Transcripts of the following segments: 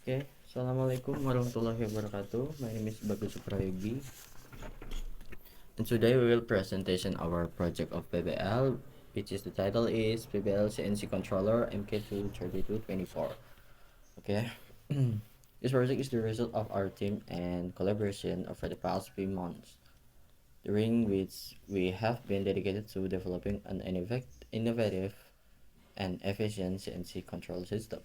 Okay, Assalamualaikum warahmatullahi wabarakatuh. My name is Bagus Suprayogi, and today we will presentation our project of PBL, which is the title is PBL CNC Controller MK23224. Okay, this project is the result of our team and collaboration over the past few months, during which we have been dedicated to developing an innovative and efficient CNC control system.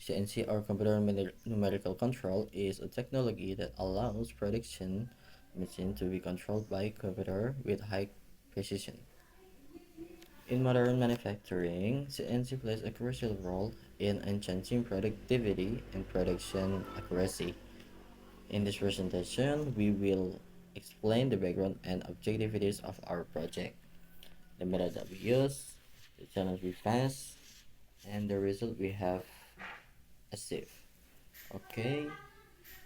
CNC or computer numerical control is a technology that allows production machine to be controlled by a computer with high precision. In modern manufacturing, CNC plays a crucial role in enhancing productivity and production accuracy. In this presentation, we will explain the background and objectivities of our project, the method that we use, the challenge we face, and the result we have achieved. Okay,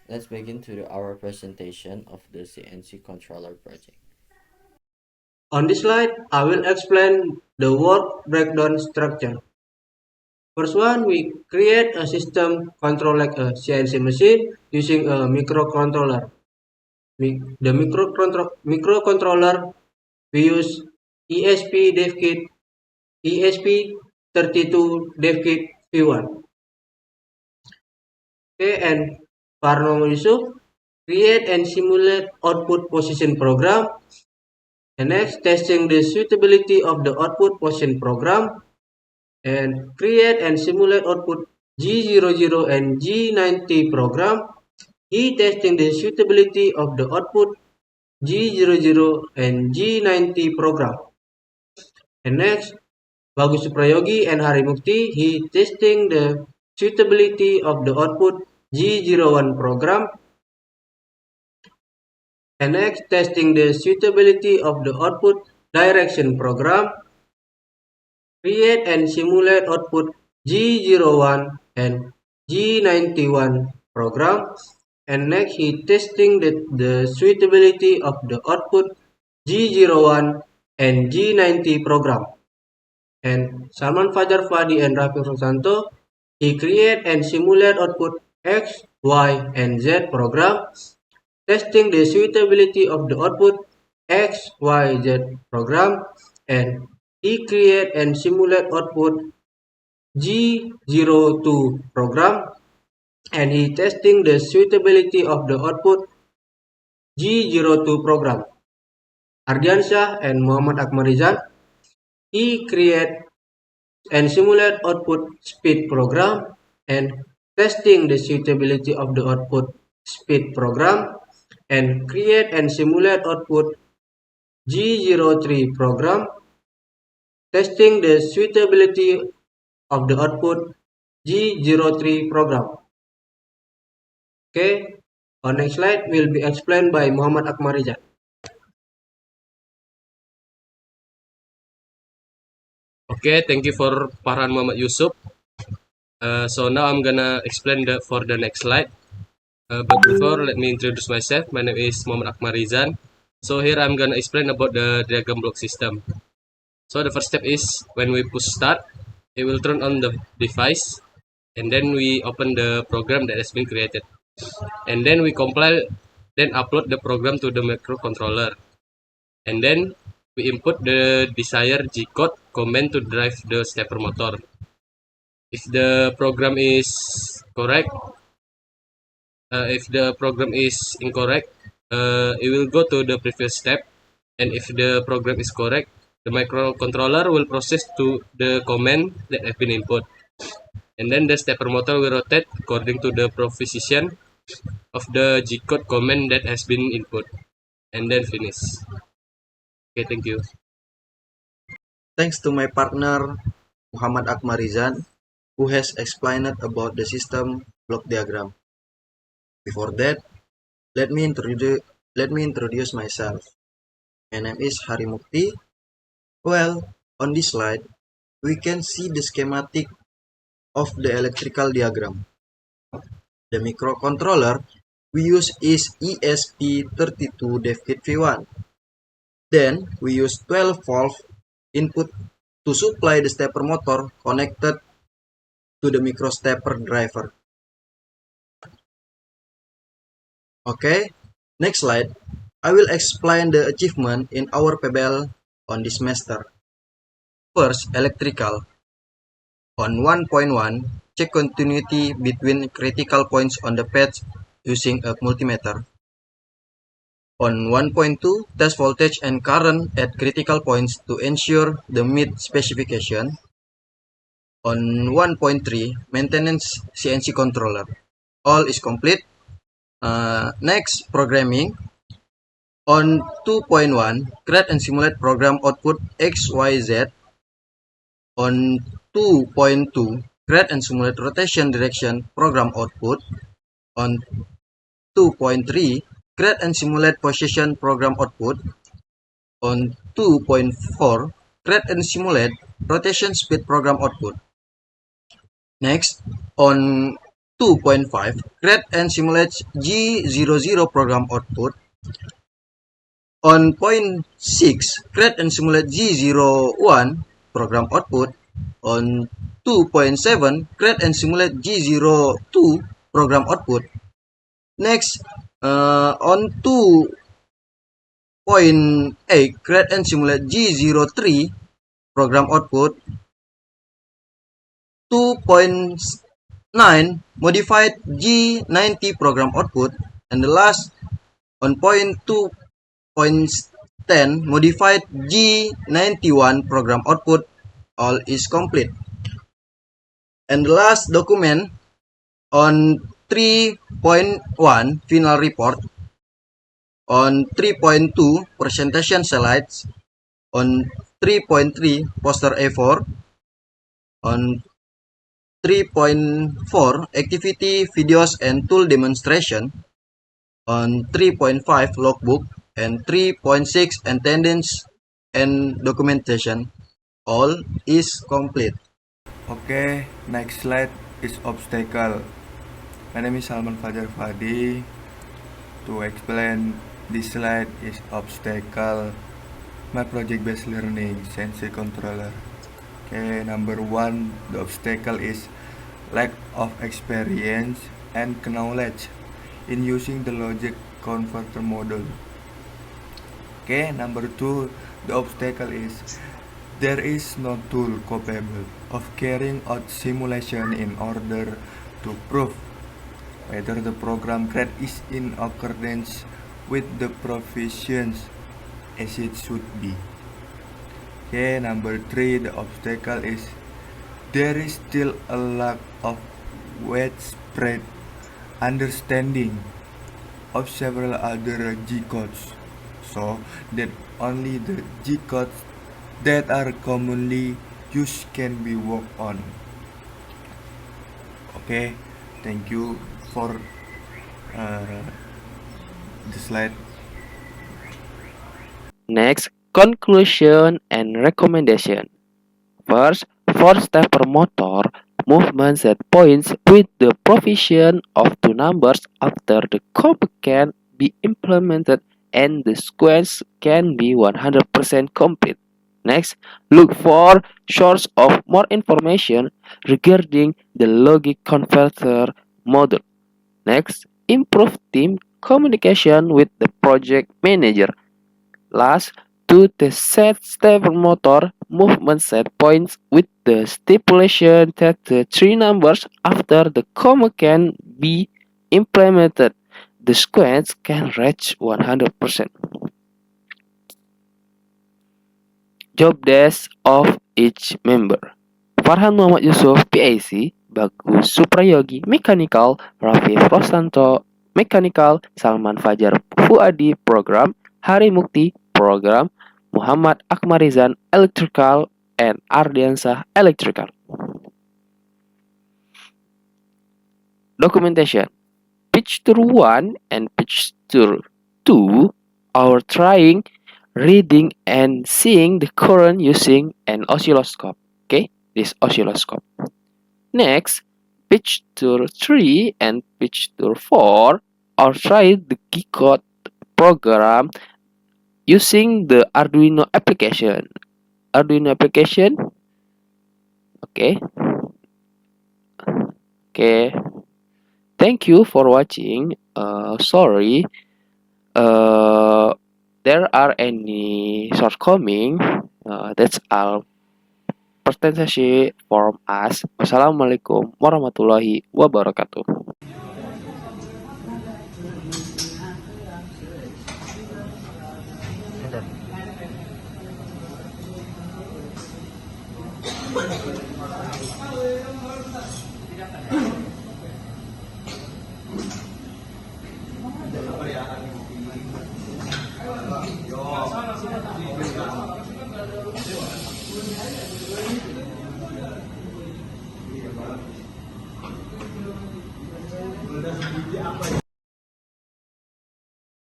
let's begin our presentation of the CNC controller project. On this slide, I will explain the work breakdown structure. First one, we create a system control like a CNC machine using a microcontroller. The microcontroller, we use ESP DevKit ESP32 DevKit V1. Okay, and Parno Yusuf create and simulate output position program. And next, testing the suitability of the output position program and create and simulate output G00 and G90 program. Testing the suitability of the output G00 and G90 program. And next, Bagus Suprayogi and Hari Mukti, he testing the suitability of the output G01 program. And next, testing the suitability of the output direction program. Create and simulate output G01 and G91 program. And next, he testing the suitability of the output G01 and G90 program. And Salman Fajar Fadi and Rafi Rosanto, he create and simulate output X, Y, and Z program, testing the suitability of the output X, Y, Z program, and he create and simulate output G02 program, and he testing the suitability of the output G02 program. Ardiansyah and Muhammad Akmarizan, he create and simulate output speed program and testing the suitability of the output speed program and create and simulate output G03 program, testing the suitability of the output G03 program. Okay, on next slide will be explained by Muhammad Akmarizan. Okay, thank you for Farhan Muhammad Yusuf. So now I'm gonna explain for the next slide. But before, let me introduce myself. My name is Muhammad Akmarizan. So here I'm gonna explain about the diagram block system. So the first step is when we push start, it will turn on the device, and then we open the program that has been created, and then we compile, then upload the program to the microcontroller, and then we input the desired G-code command to drive the stepper motor. If the program is correct, if the program is incorrect, it will go to the previous step, and if the program is correct, the microcontroller will process to the command that have been input, and then the stepper motor will rotate according to the position of the G-code command that has been input, and then finish. Okay, thank you. Thanks to my partner Muhammad Akmarizan, who has explained about the system block diagram. Before that, let me introduce myself. My name is Hari Mukti. Well, on this slide, we can see the schematic of the electrical diagram. The microcontroller we use is ESP32 DevKit V1. Then we use 12-volt input to supply the stepper motor connected to the micro stepper driver. Okay, next slide. I will explain the achievement in our PBL on this semester. First, electrical. On 1.1, check continuity between critical points on the path using a multimeter. On 1.2, test voltage and current at critical points to ensure the meet specification. On 1.3, maintenance CNC controller. All is complete. Next, programming. On 2.1, create and simulate program output XYZ. On 2.2, create and simulate rotation direction program output. On 2.3, create and simulate position program output. On 2.4, create and simulate rotation speed program output. Next, on 2.5, create and simulate G00 program output. On point 6, create and simulate G01 program output. On 2.7, create and simulate G02 program output. Next, on 2.8, create and simulate G03 program output. 2.9, modified G90 program output. And the last, on point 2.10, modified G91 program output. All is complete. And the last document on 3.1, final report. On 3.2, presentation slides. On 3.3, poster A4. On 3.4, activity videos and tool demonstration. On 3.5, logbook. And 3.6, attendance and documentation. All is complete. Okay, next slide is obstacle. My name is Salman Fajar Fadi. To explain this slide is obstacle. My project-based learning sensor controller. Okay, number one, the obstacle is lack of experience and knowledge in using the logic converter model. Okay, number two, the obstacle is there is no tool capable of carrying out simulation in order to prove whether the program grade is in accordance with the provisions as it should be. Okay, number three, the obstacle is there is still a lack of widespread understanding of several other G codes, so that only the G codes that are commonly used can be worked on. Okay, thank you for the slide. Next, conclusion and recommendation. First, for stepper motor, movement set points with the provision of two numbers after the comma can be implemented and the sequence can be 100% complete. Next, look for source of more information regarding the logic converter module. Next, improve team communication with the project manager. Last, to the set stepper motor movement set points with the stipulation that the three numbers after the comma can be implemented. The sequence can reach 100%. Job desk of each member. Farhan Muhammad Yusuf, PIC, Bagus Suprayogi, Mechanical, Rafif Rosanto, Mechanical, Salman Fajar Fuadi, Program, Hari Mukti, Program, Muhammad Akmarizan, Electrical, and Ardiansah, Electrical. Documentation. Picture 1 and picture 2 are trying, reading, and seeing the current using an oscilloscope. Okay, this oscilloscope. Next, picture 3 and picture 4 are trying the G-code program using the Arduino application. Arduino application. Okay. Okay. Thank you for watching. Sorry, there are any shortcoming. That's all presentation from us. Wassalamualaikum warahmatullahi wabarakatuh.